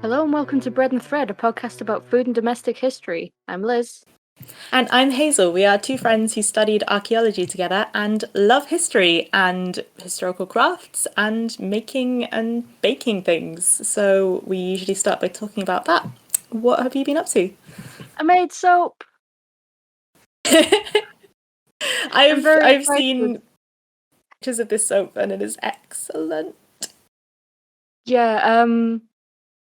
Hello and welcome to Bread and Thread, a podcast about food and domestic history. I'm Liz. And I'm Hazel. We are two friends who studied archaeology together and love history and historical crafts and making and baking things. So we usually start by talking about that. What have you been up to? I made soap. I've seen pictures of this soap and it is excellent. Yeah,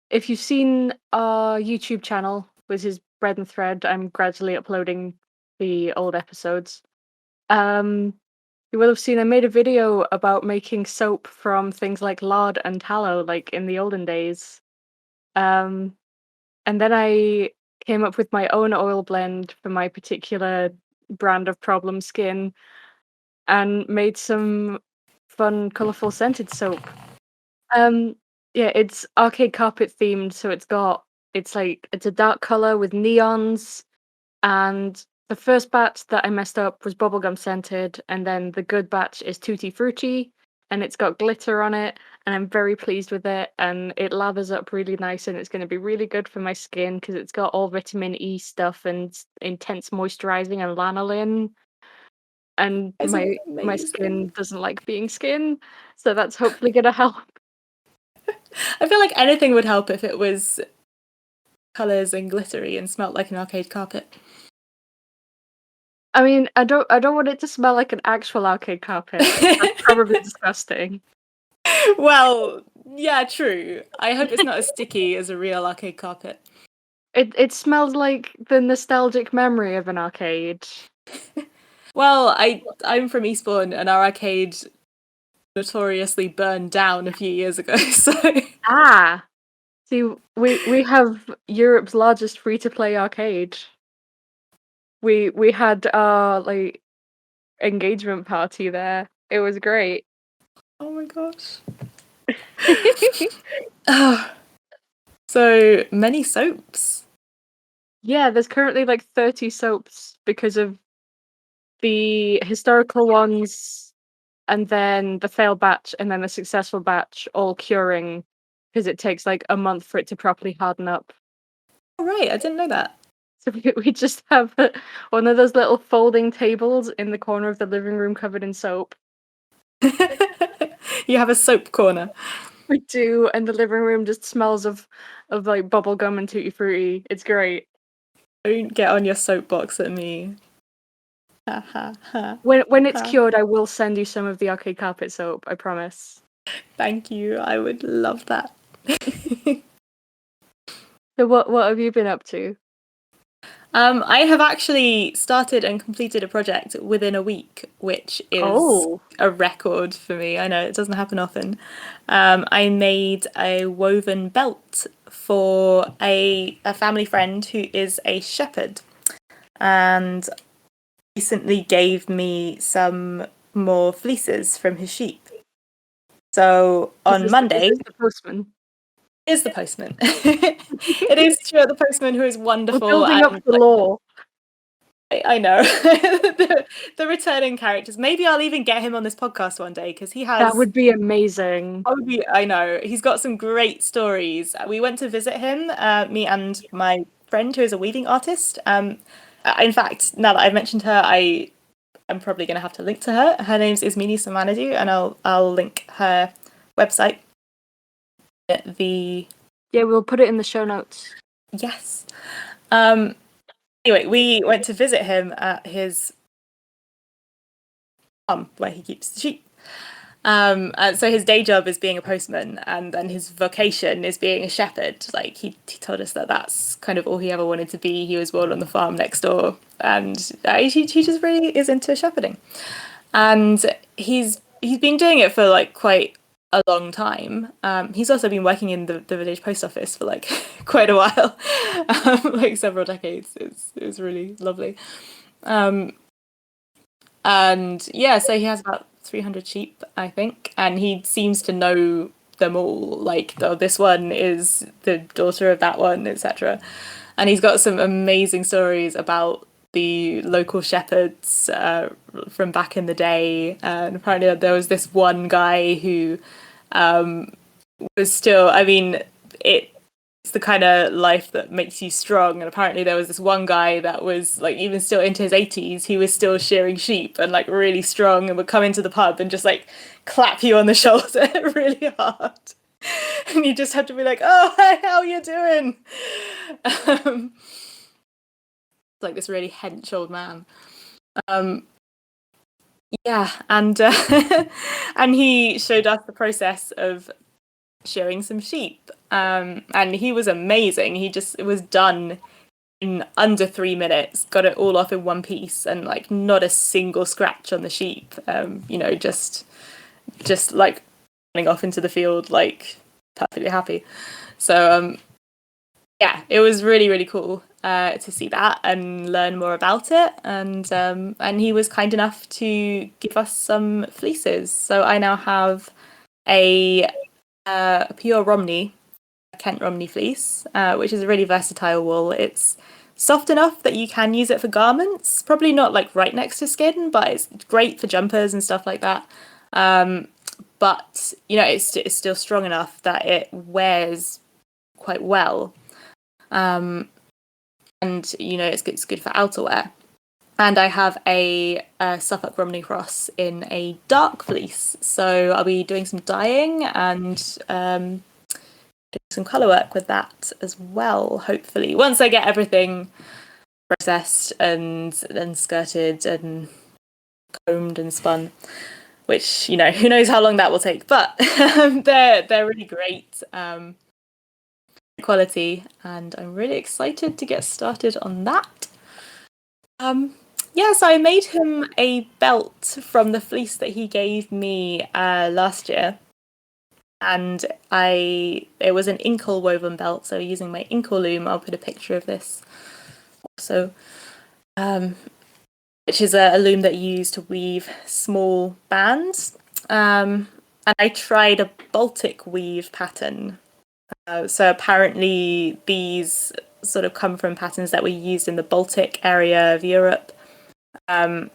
if you've seen our YouTube channel, which is Bread and Thread, I'm gradually uploading the old episodes. You will have seen I made a video about making soap from things like lard and tallow, like in the olden days. And then I came up with my own oil blend for my particular brand of problem skin and made some fun, colourful scented soap. Yeah, it's arcade carpet themed, so it's a dark colour with neons, and the first batch that I messed up was bubblegum scented, and then the good batch is tutti frutti, and it's got glitter on it, and I'm very pleased with it, and it lathers up really nice, and it's going to be really good for my skin because it's got all vitamin E stuff and intense moisturizing and lanolin, and my skin doesn't like being skin, so that's hopefully gonna help. I feel like anything would help if it was colours and glittery and smelt like an arcade carpet. I mean, I don't want it to smell like an actual arcade carpet. That's probably disgusting. Well, yeah, true. I hope it's not as sticky as a real arcade carpet. It smells like the nostalgic memory of an arcade. Well, I'm from Eastbourne, and our arcade notoriously burned down a few years ago. So See, we have Europe's largest free-to-play arcade. We had our like engagement party there. It was great. Oh my gosh. So many soaps. Yeah, there's currently like 30 soaps because of the historical ones, and then the failed batch, and then the successful batch, all curing because it takes like a month for it to properly harden up. Oh, right, I didn't know that. So we just have one of those little folding tables in the corner of the living room covered in soap. You have a soap corner. We do, and the living room just smells of like bubble gum and tutti frutti. It's great. Don't get on your soapbox at me. When it's cured, I will send you some of the arcade carpet soap. I promise. Thank you. I would love that. So what have you been up to? I have actually started and completed a project within a week, which is a record for me. I know it doesn't happen often. I made a woven belt for a family friend who is a shepherd, and recently gave me some more fleeces from his sheep. So on Monday, is the postman. Is the postman. It is Stuart the postman, who is wonderful. We're building up the lore. I know. the returning characters. Maybe I'll even get him on this podcast one day because he has. That would be amazing. I know. He's got some great stories. We went to visit him, me and my friend who is a weaving artist. In fact, now that I've mentioned her, I'm probably going to have to link to her. Her name's Ismini Samanadu, and I'll link her website. Yeah, we'll put it in the show notes. Yes. Anyway, we went to visit him at his farm where he keeps the sheep. So his day job is being a postman, and then his vocation is being a shepherd. Like he told us that that's kind of all he ever wanted to be. He was born on the farm next door, and he just really is into shepherding. And he's been doing it for like quite a long time. He's also been working in the village post office for like quite a while, like several decades. It was really lovely. And yeah, so he has about 300 sheep, I think, and he seems to know them all. Like, oh, this one is the daughter of that one, etc. And he's got some amazing stories about the local shepherds from back in the day. And apparently there was this one guy who was still, I mean, it's the kind of life that makes you strong. And apparently there was this one guy that was like even still into his 80s, he was still shearing sheep and like really strong, and would come into the pub and just like clap you on the shoulder really hard. And you just have to be like, oh, hi, how you doing? Like this really hench old man. Yeah, and and he showed us the process of shearing some sheep, and he was amazing. It was done in under 3 minutes, got it all off in one piece, and like not a single scratch on the sheep. Just like running off into the field, like perfectly happy. So yeah, it was really really cool to see that and learn more about it. And he was kind enough to give us some fleeces. So I now have a pure Romney, Kent Romney fleece, which is a really versatile wool. It's soft enough that you can use it for garments. Probably not like right next to skin, but it's great for jumpers and stuff like that. But you know, it's still strong enough that it wears quite well. And you know, it's good for outerwear. And I have a Suffolk Romney Cross in a dark fleece, so I'll be doing some dyeing and doing some colour work with that as well. Hopefully, once I get everything processed and then skirted and combed and spun, which you know, who knows how long that will take, but they're really great. Quality, and I'm really excited to get started on that. Yeah, so I made him a belt from the fleece that he gave me last year, and it was an inkle woven belt. So using my inkle loom, I'll put a picture of this. So, which is a loom that you use to weave small bands. And I tried a Baltic weave pattern. So apparently these sort of come from patterns that were used in the Baltic area of Europe. And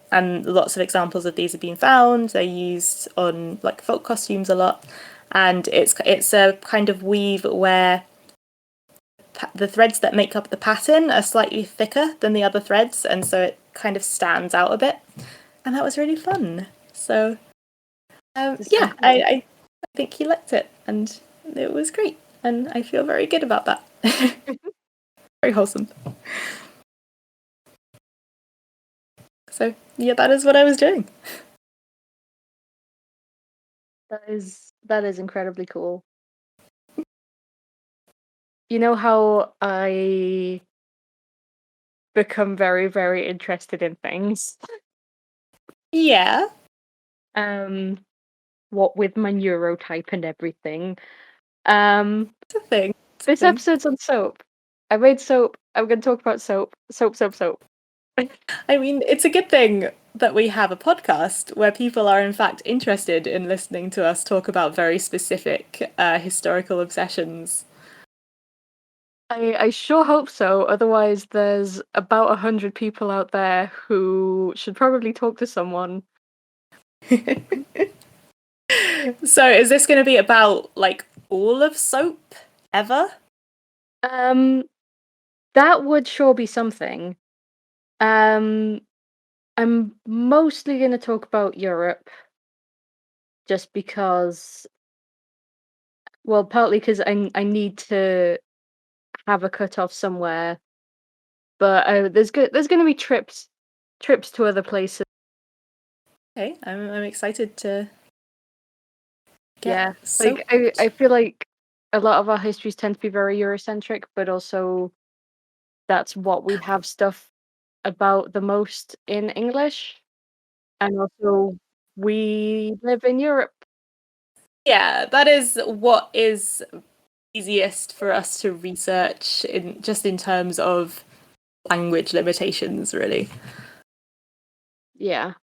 lots of examples of these have been found. They're used on like folk costumes a lot. And it's a kind of weave where the threads that make up the pattern are slightly thicker than the other threads, and so it kind of stands out a bit. And that was really fun. So yeah, I think he liked it, and it was great. And I feel very good about that. Very wholesome. So yeah, that is what I was doing. That is incredibly cool. You know how I become very, very interested in things? Yeah. What with my neurotype and everything. It's a thing. This episode's on soap. I made soap. I'm going to talk about soap. Soap, soap, soap. I mean, it's a good thing that we have a podcast where people are in fact interested in listening to us talk about very specific historical obsessions. I sure hope so. Otherwise, there's about 100 people out there who should probably talk to someone. So is this going to be about like all of soap ever? That would sure be something. I'm mostly going to talk about Europe, just because, well, partly because I need to have a cutoff somewhere, but there's going to be trips to other places. Okay, I'm excited to get Yeah, soap. like I feel like a lot of our histories tend to be very Eurocentric, but also that's what we have stuff about the most in English, and also we live in Europe. Yeah, that is what is easiest for us to research in terms of language limitations, really. Yeah.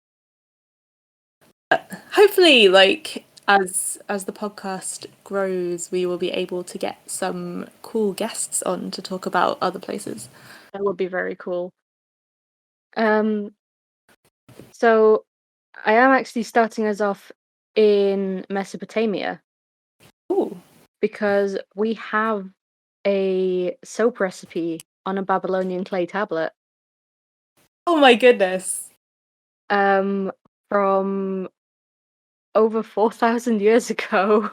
Hopefully, like as the podcast grows, we will be able to get some cool guests on to talk about other places. That would be very cool. So I am actually starting us off in Mesopotamia. Ooh. Because we have a soap recipe on a Babylonian clay tablet. Oh my goodness. From over 4,000 years ago.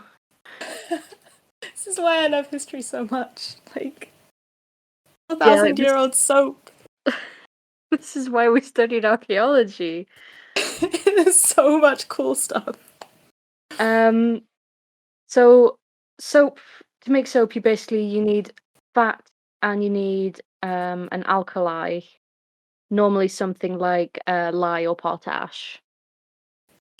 This is why I love history so much. Like, a Yeah, like thousand year old soap. this is why we studied archaeology. There's so much cool stuff. Um, so soap, to make soap, you need fat and you need an alkali, normally something like lye or potash.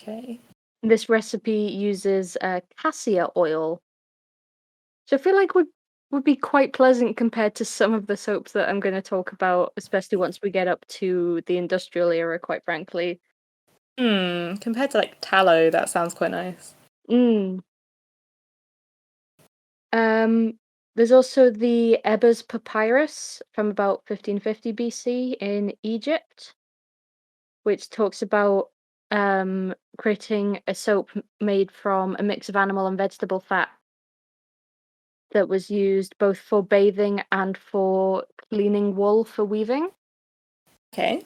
Okay. This recipe uses cassia oil, which I feel like would be quite pleasant compared to some of the soaps that I'm going to talk about, especially once we get up to the industrial era, quite frankly. Compared to like tallow, that sounds quite nice. Mm. Um, there's also the Ebers Papyrus from about 1550 BC in Egypt, which talks about creating a soap made from a mix of animal and vegetable fat that was used both for bathing and for cleaning wool for weaving. Okay.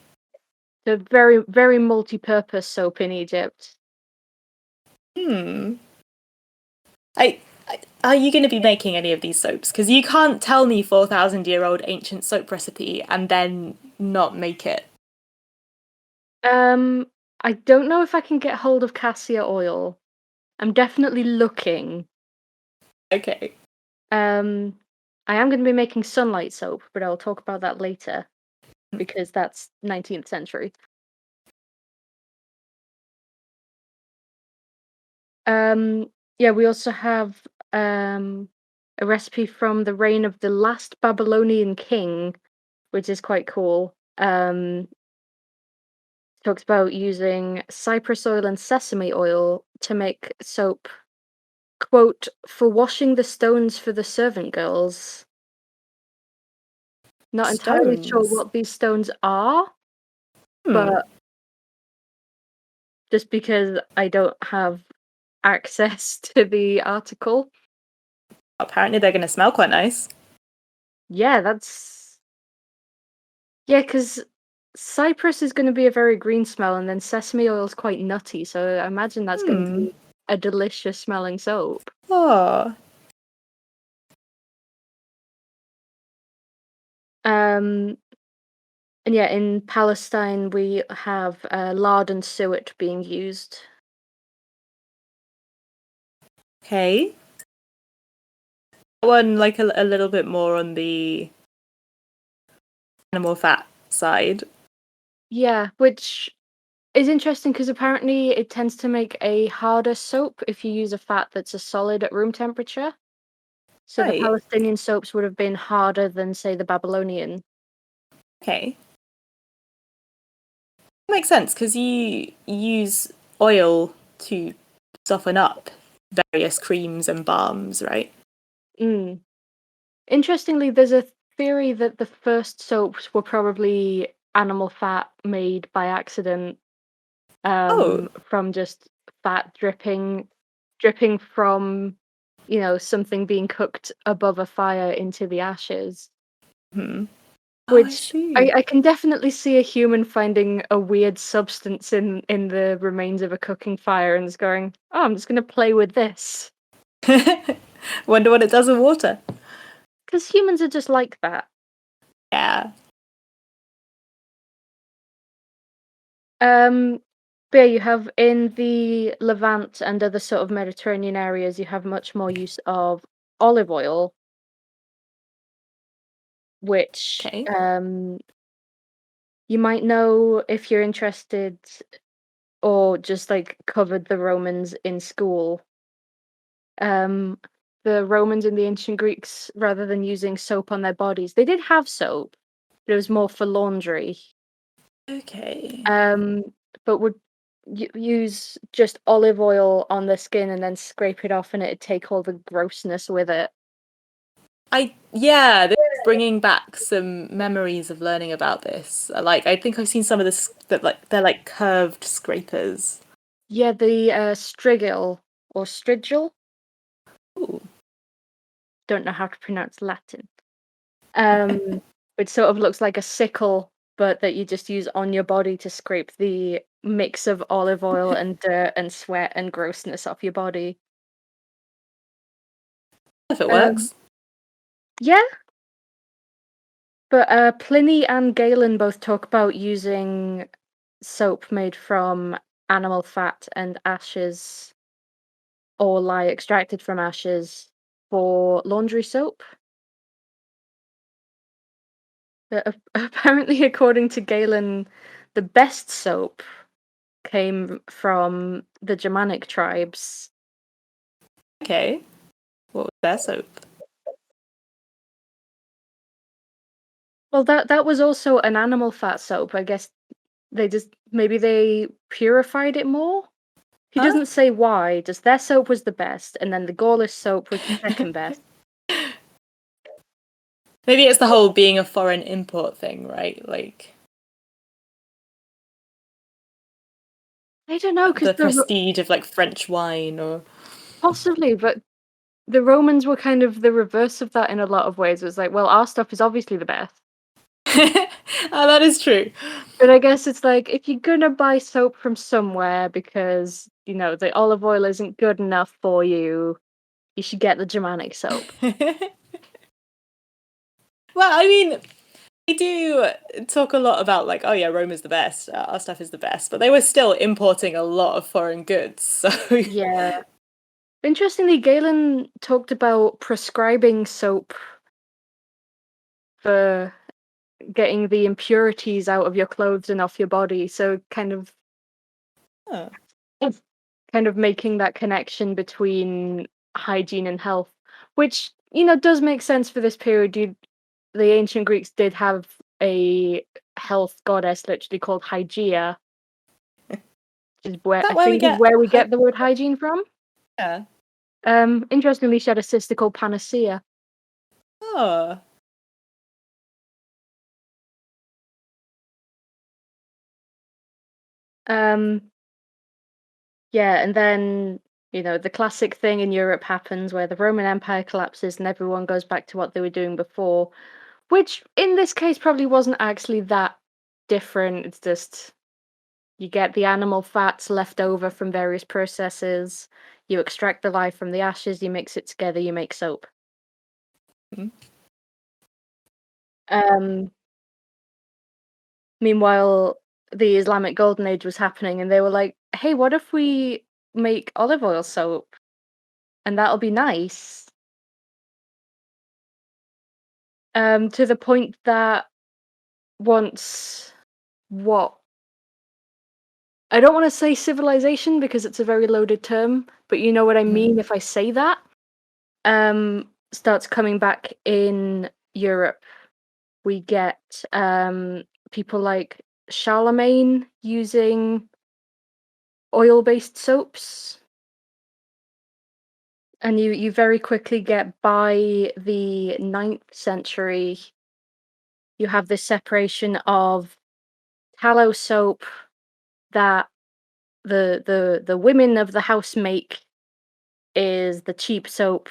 So very, very multi-purpose soap in Egypt. Hmm. Are you going to be making any of these soaps? Because you can't tell me 4,000-year-old ancient soap recipe and then not make it. Um, I don't know if I can get hold of cassia oil. I'm definitely looking. Okay. I am going to be making sunlight soap, but I'll talk about that later because that's 19th century. Yeah, we also have a recipe from the reign of the last Babylonian king, which is quite cool. Talks about using cypress oil and sesame oil to make soap, quote, for washing the stones for the servant girls. Not entirely sure Stones. what these stones are, Hmm. but just because I don't have access to the article. Apparently they're going to smell quite nice. Yeah, that's yeah, because cypress is going to be a very green smell, and then sesame oil is quite nutty, so I imagine that's going to Hmm. be a delicious smelling soap. Oh. Um, and yeah, in Palestine we have lard and suet being used. Okay. That one, like a little bit more on the animal fat side. Yeah, which is interesting because apparently it tends to make a harder soap if you use a fat that's a solid at room temperature. So the Right. Palestinian soaps would have been harder than, say, the Babylonian. Okay. Makes sense because you use oil to soften up various creams and balms, right? Mm. Interestingly, there's a theory that the first soaps were probably animal fat made by accident, Oh. from just fat dripping from, something being cooked above a fire into the ashes. Hmm. Oh, I Which I, see. I can definitely see a human finding a weird substance in the remains of a cooking fire and just going, "Oh, I'm just gonna play with this." Wonder what it does with water. Because humans are just like that. Yeah. Um, but yeah, you have in the Levant and other sort of Mediterranean areas, you have much more use of olive oil, which Okay. you might know if you're interested or just like covered the Romans in school. Um, the Romans and the ancient Greeks, rather than using soap on their bodies, they did have soap, but it was more for laundry. Okay. Um, but would use just olive oil on the skin and then scrape it off, and it'd take all the grossness with it. This is bringing back some memories of learning about this. Like, I think I've seen some of this that like they're like curved scrapers. Yeah, the strigil or strigil. Ooh. don't know how to pronounce Latin. Which sort of looks like a sickle, but that you just use on your body to scrape the mix of olive oil and dirt and sweat and grossness off your body. If it Um, works. yeah, but Pliny and Galen both talk about using soap made from animal fat and ashes or lye extracted from ashes for laundry soap. Apparently, according to Galen, the best soap came from the Germanic tribes. Okay. What was their soap? Well, that was also an animal fat soap. I guess maybe they purified it more. He Huh? doesn't say why. Just their soap was the best, and then the Gaulish soap was the second best. Maybe it's the whole being a foreign import thing, right? Like I don't know, because the prestige of like French wine or possibly, but the Romans were kind of the reverse of that in a lot of ways. It was like, well, our stuff is obviously the best. oh, that is true. But I guess it's like if you're gonna buy soap from somewhere because, the olive oil isn't good enough for you, you should get the Germanic soap. Well, I mean, they do talk a lot about like, oh yeah, Rome is the best, our stuff is the best, but they were still importing a lot of foreign goods. So Yeah. Interestingly, Galen talked about prescribing soap for getting the impurities out of your clothes and off your body. So oh. kind of making that connection between hygiene and health, which, does make sense for this period. The ancient Greeks did have a health goddess literally called Hygeia, which is where Is that I where we think is get where we get the word hygiene from. yeah. Interestingly, she had a sister called Panacea. Oh. Um, yeah, and then the classic thing in Europe happens where the Roman Empire collapses and everyone goes back to what they were doing before, which in this case probably wasn't actually that different. It's just you get the animal fats left over from various processes, you extract the lye from the ashes, you mix it together, you make soap. Mm. Um, Meanwhile, the Islamic Golden Age was happening, and they were like, "Hey, what if we make olive oil soap, and that'll be nice." To the point that once what I don't want to say civilization because it's a very loaded term, but you know what I mean Mm. if I say that. Starts coming back in Europe. We get people like Charlemagne using oil-based soaps, and you very quickly get by the 9th century. You have this separation of tallow soap that the women of the house make is the cheap soap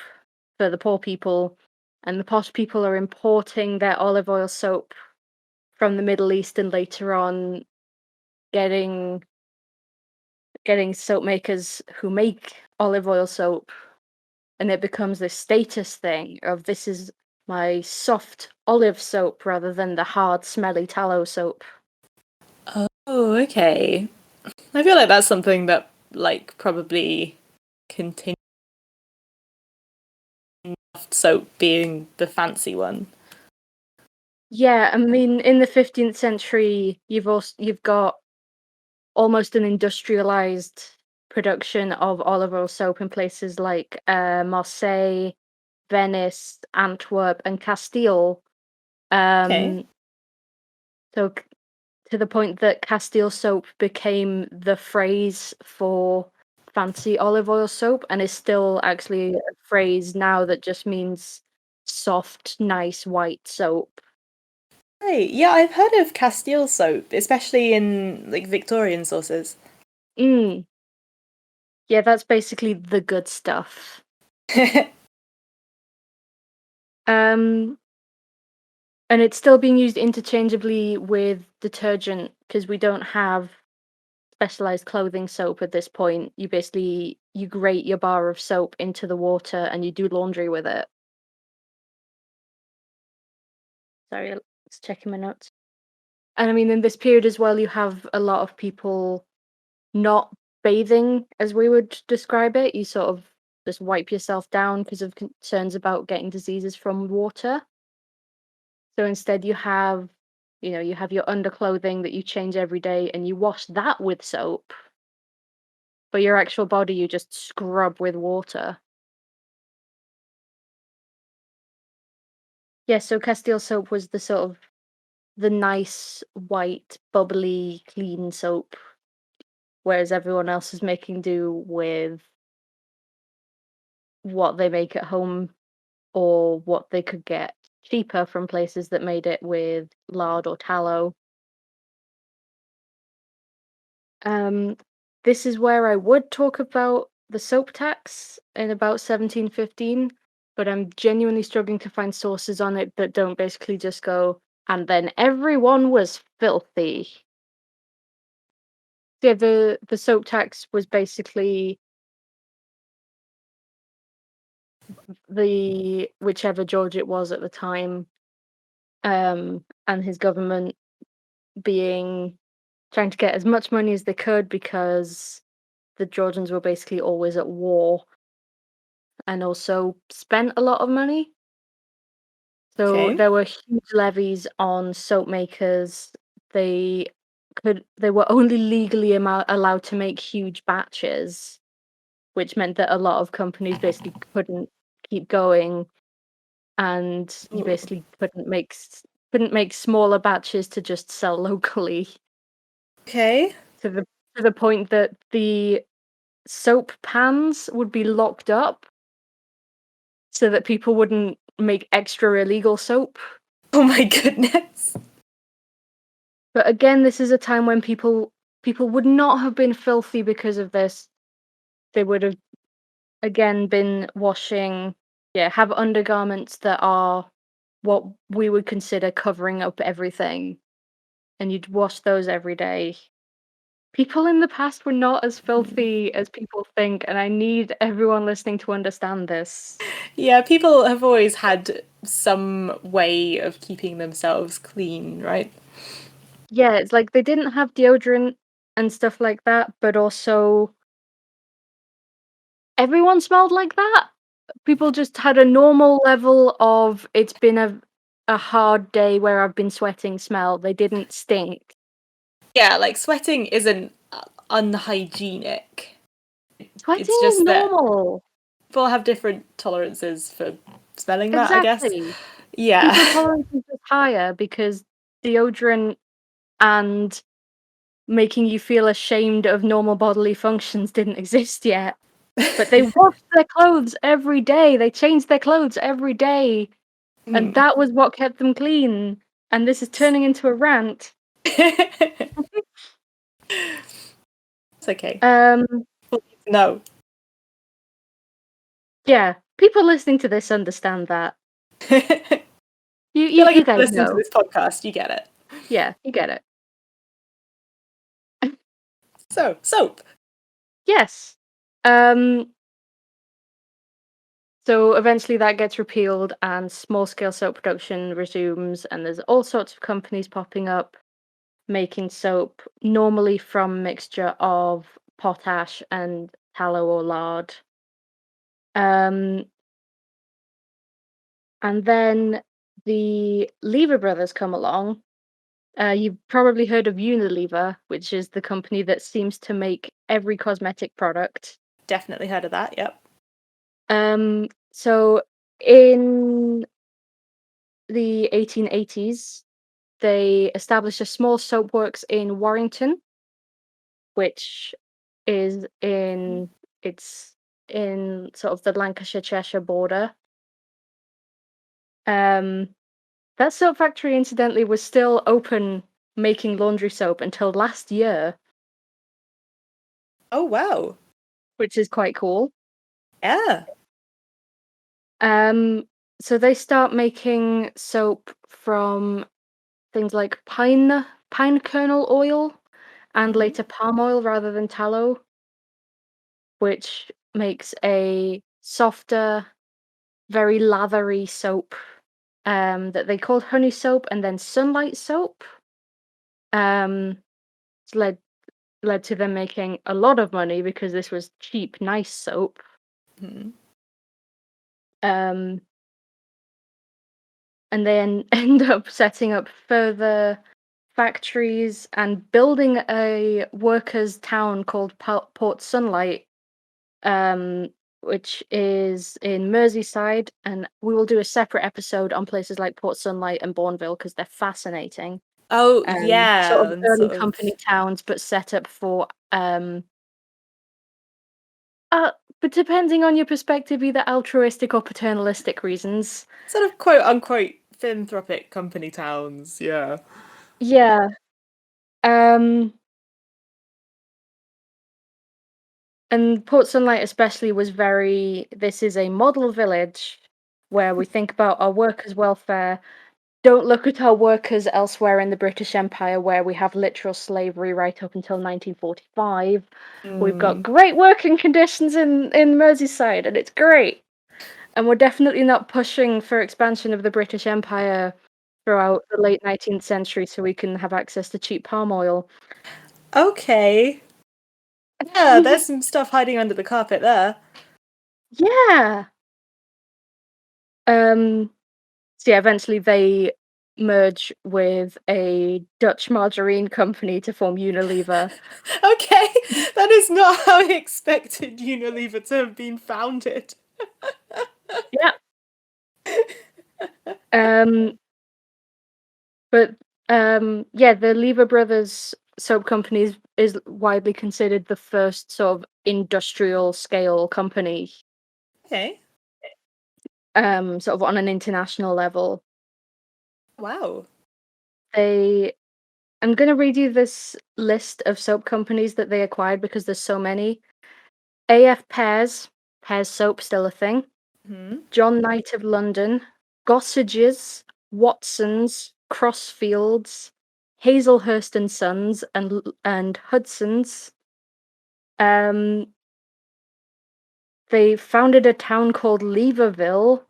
for the poor people, and the posh people are importing their olive oil soap from the Middle East and later on getting getting soap makers who make olive oil soap, and it becomes this status thing of this is my soft olive soap rather than the hard smelly tallow soap. Oh, okay. I feel like that's something that like probably continued soap being the fancy one. Yeah, I mean in the 15th century you've got almost an industrialized production of olive oil soap in places like Marseille, Venice, Antwerp, and Castile. Okay. Um, so to the point that Castile soap became the phrase for fancy olive oil soap and is still actually a phrase now that just means soft, nice white soap. Right. Yeah, I've heard of Castile soap, especially in like Victorian sources. Mm. Yeah, that's basically the good stuff. Um, and it's still being used interchangeably with detergent because we don't have specialized clothing soap at this point. You grate your bar of soap into the water and you do laundry with it. Sorry, let's check my notes. And I mean, in this period as well, you have a lot of people not bathing as we would describe it. You sort of just wipe yourself down because of concerns about getting diseases from water. So instead, you have your underclothing that you change every day and you wash that with soap, but your actual body you just scrub with water. Yeah, so Castile soap was the nice, white, bubbly, clean soap, whereas everyone else is making do with what they make at home or what they could get cheaper from places that made it with lard or tallow. Um, this is where I would talk about the soap tax in about 1715, but I'm genuinely struggling to find sources on it that don't basically just go, and then everyone was filthy. Yeah, the soap tax was basically the whichever George it was at the time, and his government being trying to get as much money as they could because the Georgians were basically always at war and also spent a lot of money. So Okay. there were huge levies on soap makers. They they were only legally allowed to make huge batches, which meant that a lot of companies basically couldn't keep going, and you Ooh. basically couldn't make smaller batches to just sell locally Okay. to the point that the soap pans would be locked up so that people wouldn't make extra illegal soap. Oh my goodness. But again, this is a time when people would not have been filthy because of this. They would have again been washing, yeah, have undergarments that are what we would consider covering up everything, and you'd wash those every day. People in the past were not as filthy as people think, and I need everyone listening to understand this. Yeah, people have always had some way of keeping themselves clean, right? Yeah, it's like they didn't have deodorant and stuff like that, but also everyone smelled like that. People just had a normal level of it's been a hard day where I've been sweating smell. They didn't stink. Yeah, like sweating isn't unhygienic. Sweating It's is just that normal. people have different tolerances for smelling that, I guess. Exactly. Yeah. People's tolerance is just higher because deodorant and making you feel ashamed of normal bodily functions didn't exist yet. But they washed their clothes every day. They changed their clothes every day. And Hmm. that was what kept them clean. And this is turning into a rant. It's okay. Um, No. yeah, people listening to this understand that. I You feel you like you if you guys listen to know. this podcast, you get it. Yeah, you get it. So, soap. Yes. So eventually that gets repealed and small scale soap production resumes, and there's all sorts of companies popping up making soap, normally from mixture of potash and tallow or lard. Um, and then the Lever brothers come along. You've probably heard of Unilever, which is the company that seems to make every cosmetic product. Definitely heard of that, yep. So in the 1880s, they established a small soap works in Warrington, which is it's in sort of the Lancashire Cheshire border. Um, that soap factory, incidentally, was still open making laundry soap until last year, Oh, wow. which is quite cool. Yeah. Um, So they start making soap from things like pine kernel oil and Hmm. later palm oil rather than tallow, which makes a softer, very lathery soap that they called honey soap and then sunlight soap. Um, it's led to them making a lot of money because this was cheap, nice soap. Hmm. Um, and then end up setting up further factories and building a workers' town called Port Sunlight, um, which is in Merseyside. And we will do a separate episode on places like Port Sunlight and Bourneville because they're fascinating. Oh Sort yeah, of and early sort of company towns, but set up for uh, but depending on your perspective, either altruistic or paternalistic reasons. sort of quote unquote philanthropic company towns. Yeah. Yeah. Um, and Port Sunlight especially was very, this is a model village where we think about our workers' welfare. Don't look at our workers elsewhere in the British Empire where we have literal slavery right up until 1945. We've got Mm. great working conditions in Merseyside and it's great. And we're definitely not pushing for expansion of the British Empire throughout the late 19th century so we can have access to cheap palm oil. Okay. Yeah, there's some stuff hiding under the carpet there. Yeah. Um, so yeah, eventually they merge with a Dutch margarine company to form Unilever. Okay, that is not how I expected Unilever to have been founded. Yeah. Um, but yeah, the Lever Brothers soap company is widely considered the first sort of industrial scale company, Okay. sort of on an international level. Wow. They I'm gonna read you this list of soap companies that they acquired because there's so many. AF Pears soap still a thing. Hmm. John Knight of London, Gossages, Watsons, Crossfields, Hazelhurst and Sons, and Hudson's. Um, they founded a town called Leverville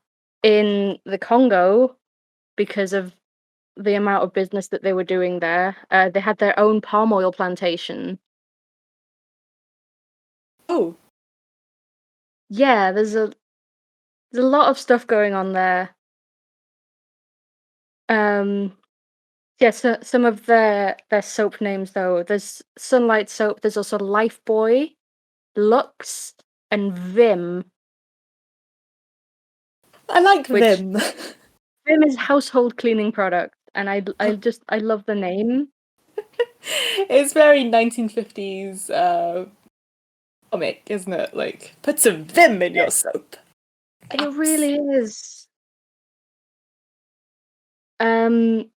in the Congo because of the amount of business that they were doing there. They had their own palm oil plantation. Oh, Yeah, there's a lot of stuff going on there. Um, yeah, so some of their soap names though. There's Sunlight Soap. There's also Lifebuoy, Lux, and Vim, I like which Vim. Vim is household cleaning product, and I love the name. It's very 1950s comic, isn't it? Like, put some Vim in your soap. It Axe. really is. Um,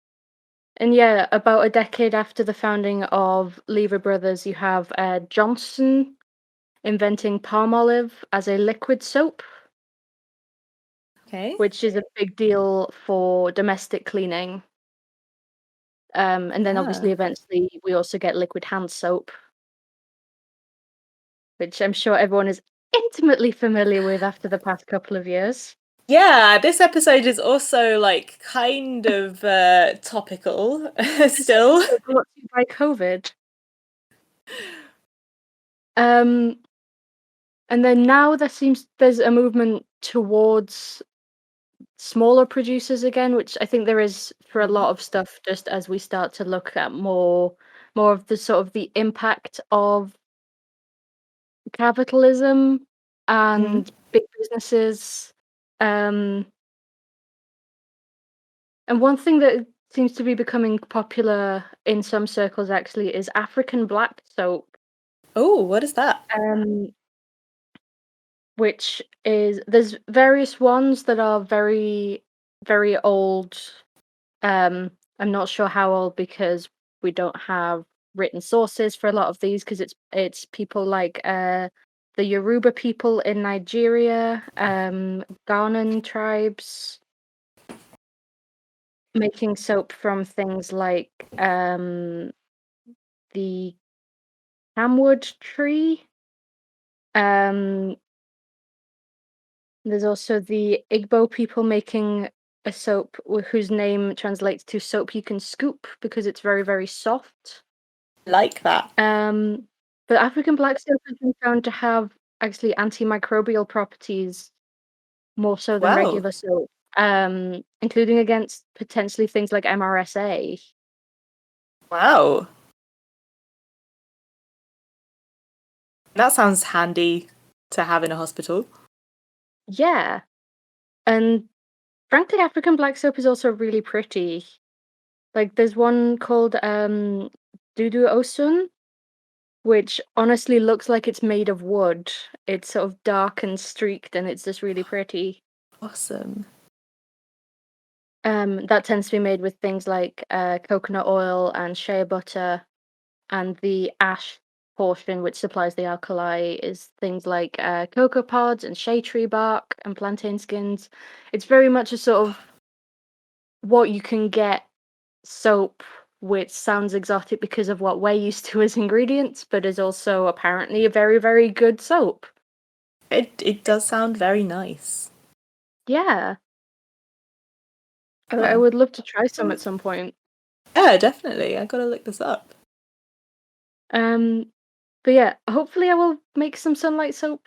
and yeah, about a decade after the founding of Lever Brothers, you have Johnson inventing palm olive as a liquid soap, Okay. which is a big deal for domestic cleaning. And then obviously Ah. eventually we also get liquid hand soap, which I'm sure everyone is intimately familiar with after the past couple of years. Yeah, this episode is also like kind of topical It's still. also brought to you by COVID. Um, and then now there's a movement towards smaller producers again, which I think there is for a Mhm. lot of stuff, just as we start to look at more of the sort of the impact of capitalism Mhm. and big businesses. Um, and one thing that seems to be becoming popular in some circles actually is African black soap, Oh, what is that? um, which is there's various ones that are very, very old. Um, I'm not sure how old because we don't have written sources for a lot of these because it's people like the Yoruba people in Nigeria, Ghanaian tribes, making soap from things like the camwood tree. Um, there's also the Igbo people making a soap whose name translates to soap you can scoop because it's very, very soft. Like that. But African black soap has been found to have actually antimicrobial properties more so than Wow. regular soap, including against potentially things like MRSA. Wow. That sounds handy to have in a hospital. Yeah, and frankly, African black soap is also really pretty. Like, there's one called Dudu Osun, which honestly looks like it's made of wood. It's sort of dark and streaked, and it's just really pretty. Awesome. That tends to be made with things like coconut oil and shea butter, and the ash portion, which supplies the alkali, is things like cocoa pods and shea tree bark and plantain skins. It's very much a sort of what you can get soap, which sounds exotic because of what we're used to as ingredients, but is also apparently a very, very good soap. It does sound very nice. Yeah. I Huh. would love to try some at some point. Yeah, definitely. I gotta look this up. Um, but yeah, hopefully I will make some sunlight soap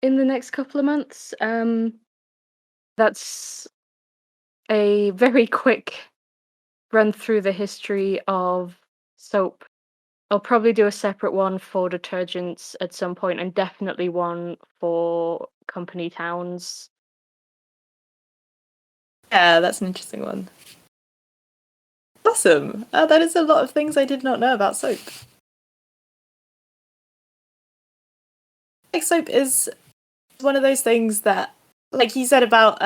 in the next couple of months. That's a very quick run through the history of soap. I'll probably do a separate one for detergents at some point, and definitely one for company towns. Yeah, that's an interesting one. Awesome. That is a lot of things I did not know about soap. Like soap is one of those things that, like you said about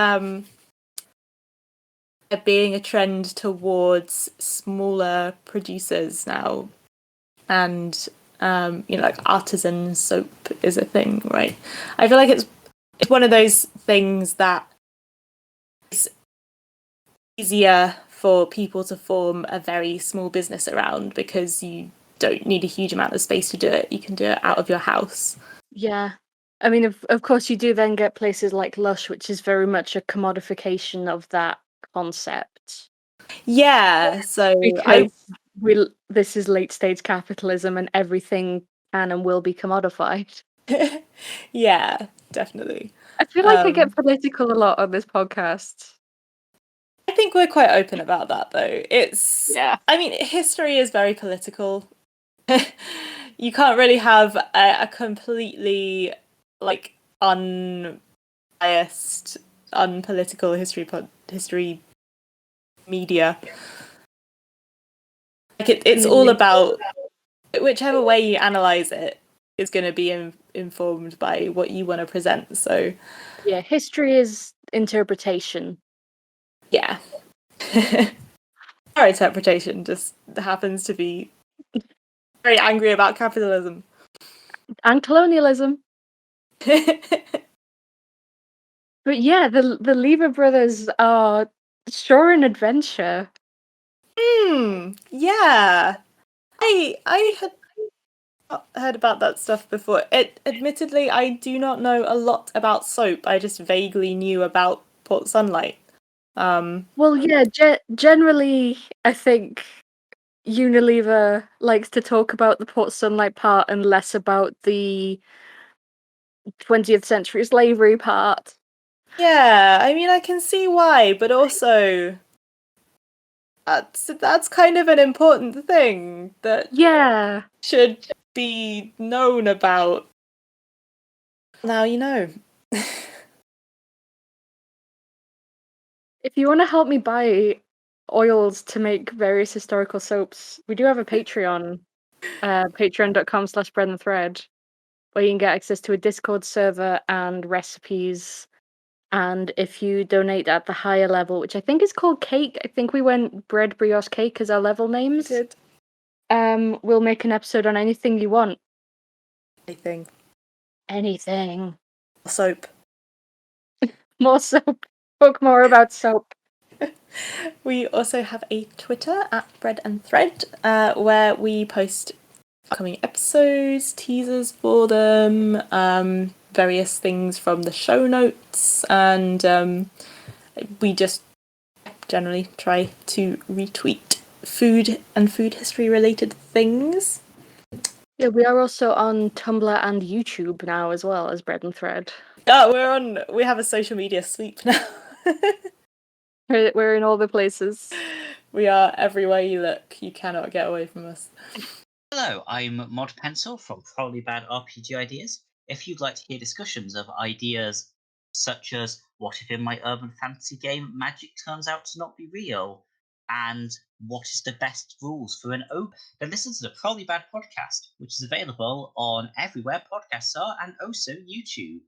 it being a trend towards smaller producers now, and like artisan soap is a thing, right? I feel like it's one of those things that is easier for people to form a very small business around because you don't need a huge amount of space to do it. You can do it out of your house. Yeah. I mean, of course, you do then get places like Lush, which is very much a commodification of that concept. Yeah, so Because this is late stage capitalism and everything can and will be commodified. yeah, definitely. I feel like I get political a lot on this podcast. I think we're quite open about that, though. Yeah. I mean, history is very political. You can't really have a completely like unbiased, unpolitical history media. Like it's all about whichever way you analyze it is going to be informed by what you want to present. So Yeah, history is interpretation. yeah, our interpretation just happens to be very angry about capitalism. And colonialism. But yeah, the Lever brothers are sure an adventure. Yeah. I had not heard about that stuff before. Admittedly, I do not know a lot about soap. I just vaguely knew about Port Sunlight. Well, yeah, generally, I think Unilever likes to talk about the Port Sunlight part and less about the 20th century slavery part. Yeah, I mean I can see why, but also that's kind of an important thing that Yeah. should be known about. Now you know. If you want to help me buy oils to make various historical soaps, we do have a Patreon, patreon.com/breadandthread, where you can get access to a Discord server and recipes. And if you donate at the higher level, which I think is called cake, I think we went bread, brioche, cake as our level names. Did We'll make an episode on anything you want. anything. Anything. Soap. More soap. Talk more about soap. We also have a Twitter at Bread and Thread, where we post upcoming episodes, teasers for them, various things from the show notes, and we just generally try to retweet food and food history related things. Yeah, we are also on Tumblr and YouTube now as well as Bread and Thread. Oh, we have a social media sweep now. We're in all the places. We are everywhere you look. You cannot get away from us. Hello, I'm Mod Pencil from Probably Bad RPG Ideas. If you'd like to hear discussions of ideas such as what if in my urban fantasy game magic turns out to not be real, and what is the best rules for an ogre, then listen to the Probably Bad podcast, which is available on everywhere podcasts are and also YouTube.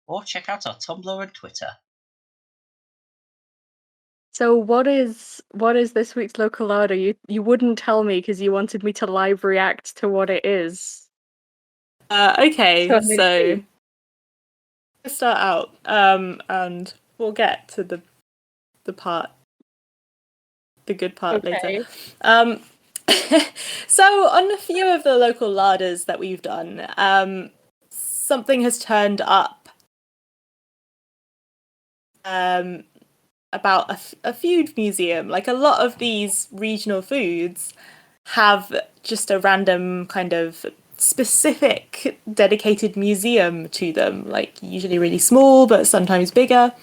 Or check out our Tumblr and Twitter. So what is this week's local larder? You wouldn't tell me because you wanted me to live react to what it is. Okay, So so let's start out, and we'll get to the good part later. So on a few of the local larders that we've done, something has turned up about a food museum. Like, a lot of these regional foods have just a random kind of specific dedicated museum to them, like usually really small but sometimes bigger.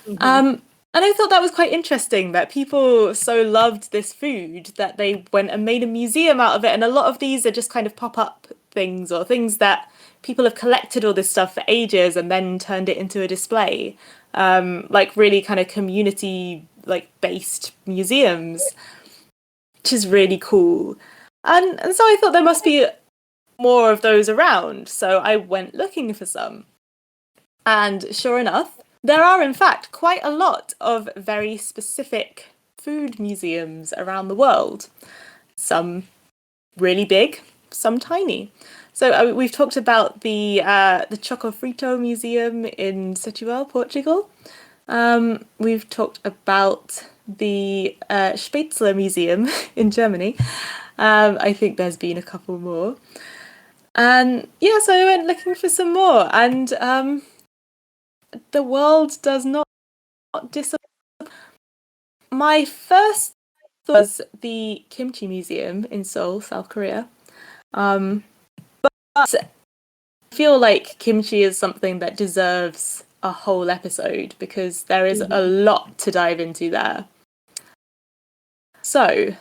And I thought that was quite interesting that people so loved this food that they went and made a museum out of it. And a lot of these are just kind of pop-up things, or things that people have collected all this stuff for ages and then turned it into a display. Like really kind of community like based museums, which is really cool. And so I thought there must be more of those around. So I went looking for some. And sure enough, there are, in fact, quite a lot of very specific food museums around the world. Some really big, some tiny. So we've talked about the Choco Frito Museum in Setúbal, Portugal. We've talked about the Spätzle Museum in Germany. I think there's been a couple more. And yeah, so I went looking for some more, and the world does not disappoint. My first thought was the Kimchi Museum in Seoul, South Korea. But I feel like kimchi is something that deserves a whole episode because there is a lot to dive into there. So,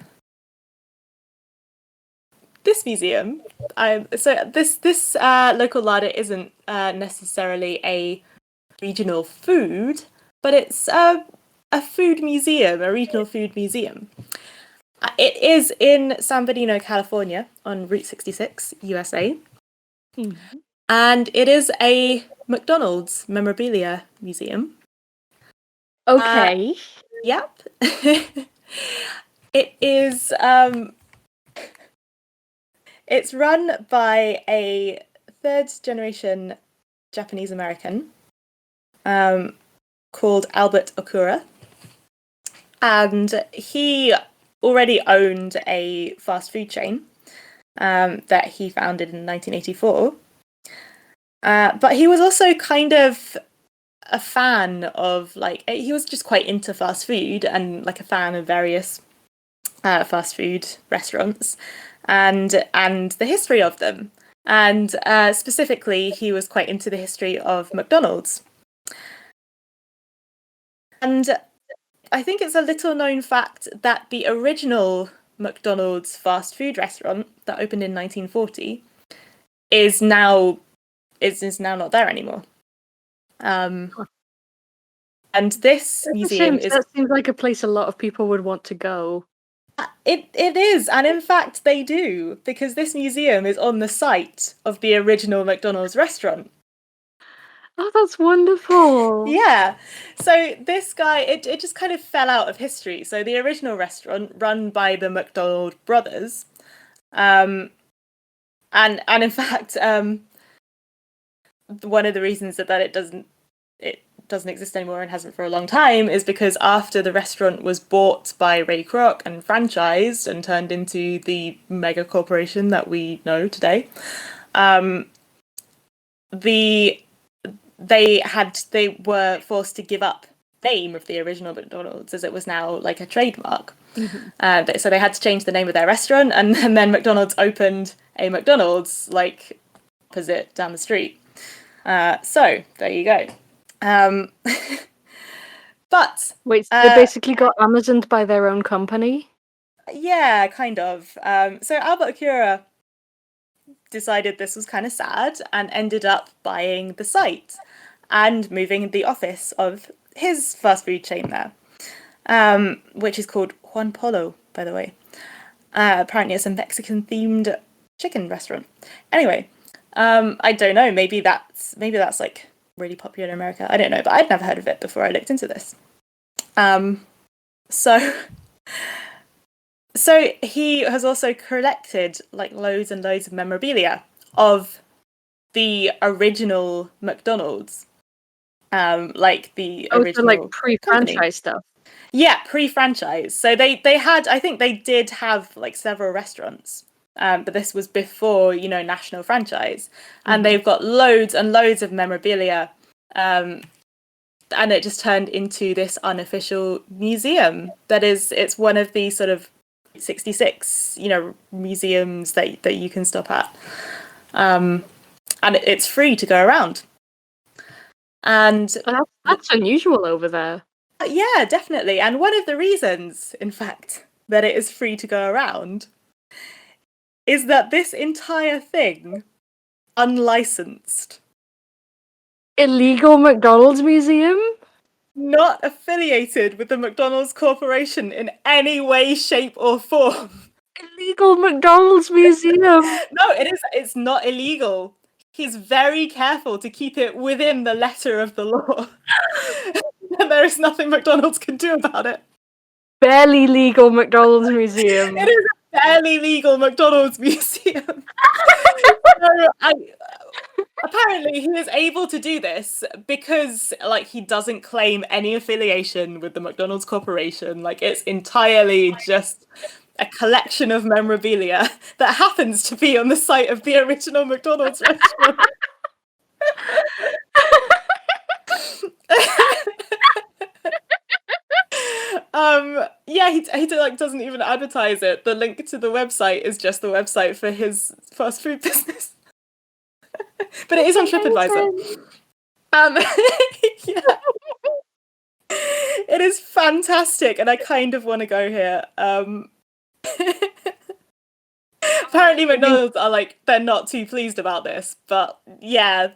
this museum, this local larder isn't necessarily a regional food, but it's a food museum, a regional food museum. It is in San Bernardino, California, on Route 66, USA. And it is a McDonald's memorabilia museum. Okay. Yep. It is, it's run by a third generation Japanese American called Albert Okura. And he already owned a fast food chain that he founded in 1984. But he was also kind of a fan of, like, he was just quite into fast food and like a fan of various fast food restaurants and the history of them. And specifically, he was quite into the history of McDonald's. And I think it's a little known fact that the original McDonald's fast food restaurant that opened in 1940 is now not there anymore. And this museum that seems like a place a lot of people would want to go. It is, and in fact they do, because this museum is on the site of the original McDonald's restaurant. Oh, that's wonderful. Yeah. So this guy, it just kind of fell out of history. So the original restaurant, run by the McDonald brothers, and in fact, one of the reasons that it doesn't exist anymore and hasn't for a long time is because after the restaurant was bought by Ray Kroc and franchised and turned into the mega corporation that we know today, they were forced to give up the name of the original McDonald's, as it was now like a trademark. Mm-hmm. So they had to change the name of their restaurant, and then McDonald's opened a McDonald's like opposite down the street. So there you go. But wait, so they basically got Amazoned by their own company? Yeah, kind of. So Albert Acura decided this was kind of sad and ended up buying the site and moving the office of his fast food chain there, which is called Juan Polo, by the way. Apparently it's a Mexican-themed chicken restaurant. Anyway, I don't know. Maybe that's like really popular in America. I don't know, but I'd never heard of it before I looked into this. So he has also collected like loads and loads of memorabilia of the original McDonald's, like the original, like pre-franchise stuff. Yeah, pre-franchise. So they had, I think they did have like several restaurants, but this was before, national franchise, and they've got loads and loads of memorabilia, and it just turned into this unofficial museum it's one of the sort of 66 museums that you can stop at, and it's free to go around, and that's unusual over there. Yeah, definitely. And one of the reasons, in fact, that it is free to go around is that this entire thing, unlicensed, illegal McDonald's museum, not affiliated with the McDonald's Corporation in any way, shape, or form. Illegal McDonald's museum. No, it's not illegal. He's very careful to keep it within the letter of the law. And there is nothing McDonald's can do about it. Barely legal McDonald's museum. It is a barely legal McDonald's museum. Apparently he is able to do this because he doesn't claim any affiliation with the McDonald's Corporation. It's entirely just a collection of memorabilia that happens to be on the site of the original McDonald's restaurant. He doesn't even advertise it. The link to the website is just the website for his fast food business. But it is on TripAdvisor. Yeah. It is fantastic, and I kind of want to go here. Apparently McDonald's are they're not too pleased about this, but yeah,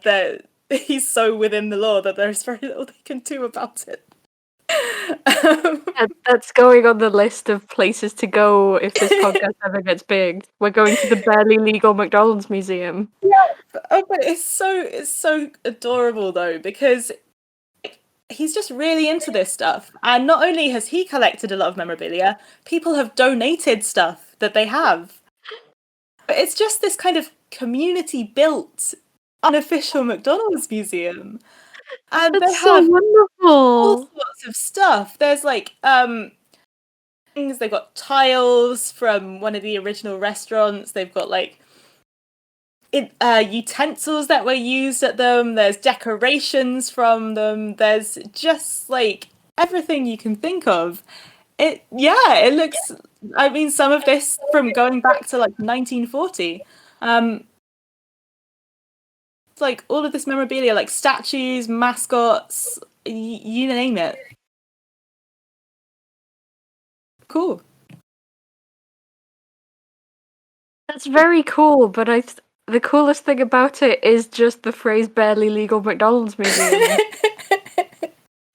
he's so within the law that there's very little they can do about it. That's going on the list of places to go if this podcast ever gets big. We're going to the barely legal McDonald's museum. Yeah, but it's so adorable though, because he's just really into this stuff, and not only has he collected a lot of memorabilia, people have donated stuff that they have. But it's just this kind of community-built, unofficial McDonald's museum. And that's they so have wonderful. All sorts of stuff. There's things. They've got tiles from one of the original restaurants. They've got utensils that were used at them. There's decorations from them. There's just everything you can think of. It looks. I mean, some of this from going back to 1940. All of this memorabilia, statues, mascots, you name it. Cool. That's very cool, but the coolest thing about it is just the phrase barely legal McDonald's museum.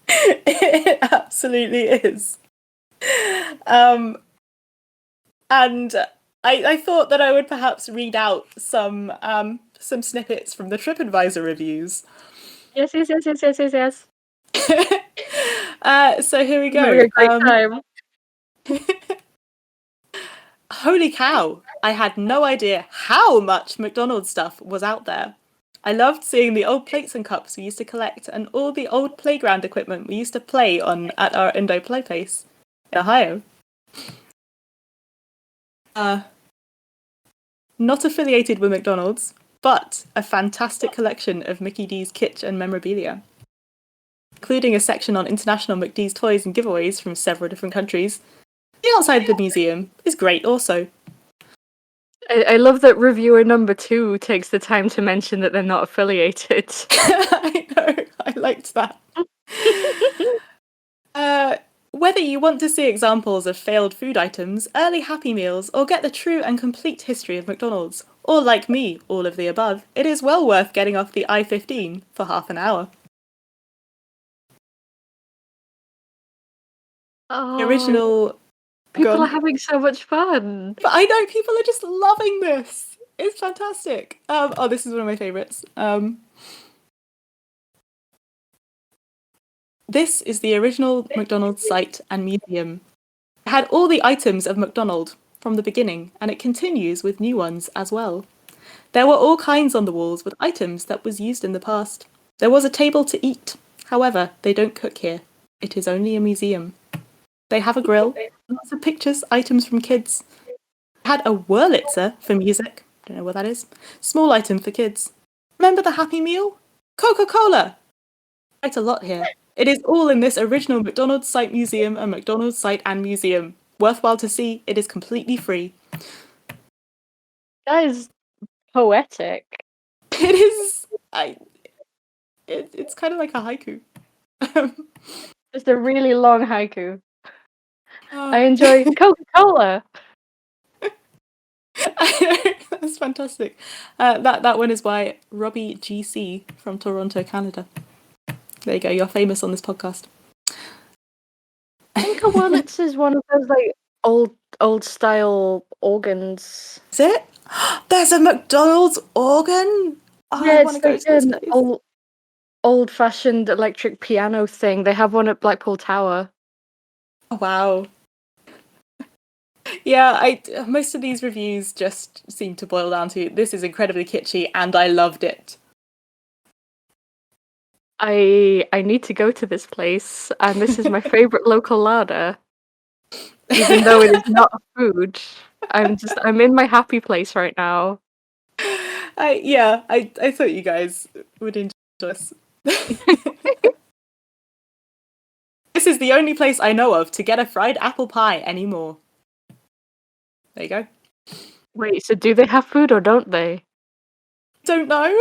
It absolutely is. And I thought that I would perhaps read out some snippets from the TripAdvisor reviews. Yes. So here we go. Having a great time. Holy cow! I had no idea how much McDonald's stuff was out there. I loved seeing the old plates and cups we used to collect and all the old playground equipment we used to play on at our Indo play place in Ohio. Not affiliated with McDonald's, but a fantastic collection of Mickey D's kitsch and memorabilia, including a section on international McD's toys and giveaways from several different countries. The outside of the museum is great also. I love that reviewer number 2 takes the time to mention that they're not affiliated. I know, I liked that. Whether you want to see examples of failed food items, early Happy Meals, or get the true and complete history of McDonald's, or like me, all of the above, it is well worth getting off the I-15 for half an hour. Oh, The original... people are having so much fun. But I know, people are just loving this. It's fantastic. This is one of my favourites. This is the original McDonald's site and museum. It had all the items of McDonald from the beginning, and it continues with new ones as well. There were all kinds on the walls with items that was used in the past. There was a table to eat. However, they don't cook here. It is only a museum. They have a grill, lots of pictures, items from kids. It had a Wurlitzer for music. Don't know what that is. Small item for kids. Remember the Happy Meal? Coca-Cola! Quite a lot here. It is all in this original McDonald's site museum and McDonald's site and museum. Worthwhile to see. It is completely free. That is poetic. It is. It's kind of like a haiku. Just a really long haiku. I enjoy Coca-Cola. That's fantastic. That one is by Robbie GC from Toronto, Canada. There you go. You're famous on this podcast. I think a Wurlitzer is one of those like old style organs. Is it? There's a McDonald's organ. Oh, Yeah, I want to go it's to this like place. an old-fashioned electric piano thing. They have one at Blackpool Tower. Oh, wow. Yeah, most of these reviews just seem to boil down to this is incredibly kitschy and I loved it. I need to go to this place, and this is my favorite local Larder. Even though it is not a food, I'm in my happy place right now. I thought you guys would enjoy this. This is the only place I know of to get a fried apple pie anymore. There you go. Wait, so do they have food or don't they? Don't know.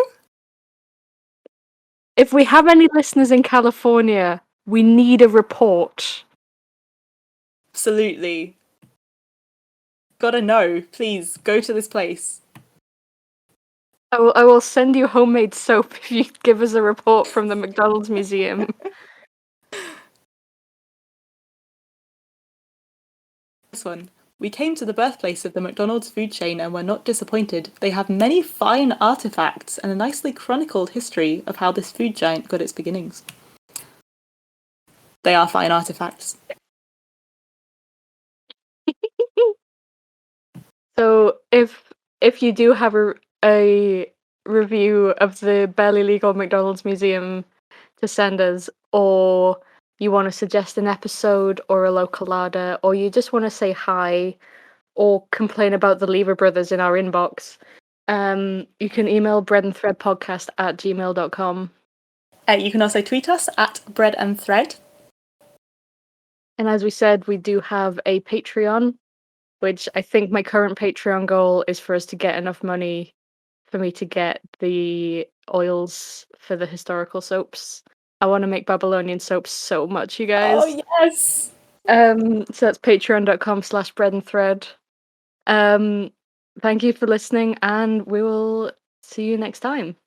If we have any listeners in California, we need a report. Absolutely. Gotta know. Please, go to this place. I will send you homemade soap if you give us a report from the McDonald's museum. This one. We came to the birthplace of the McDonald's food chain and were not disappointed. They have many fine artifacts and a nicely chronicled history of how this food giant got its beginnings. They are fine artifacts. So if you do have a review of the barely legal McDonald's museum to send us, or you want to suggest an episode or a local Larder, or you just want to say hi or complain about the Lever Brothers in our inbox, you can email breadandthreadpodcast@gmail.com. You can also tweet us at breadandthread. And as we said, we do have a Patreon, which I think my current Patreon goal is for us to get enough money for me to get the oils for the historical soaps. I want to make Babylonian soaps so much, you guys. Oh, yes! So that's patreon.com/breadandthread. Thank you for listening, and we will see you next time.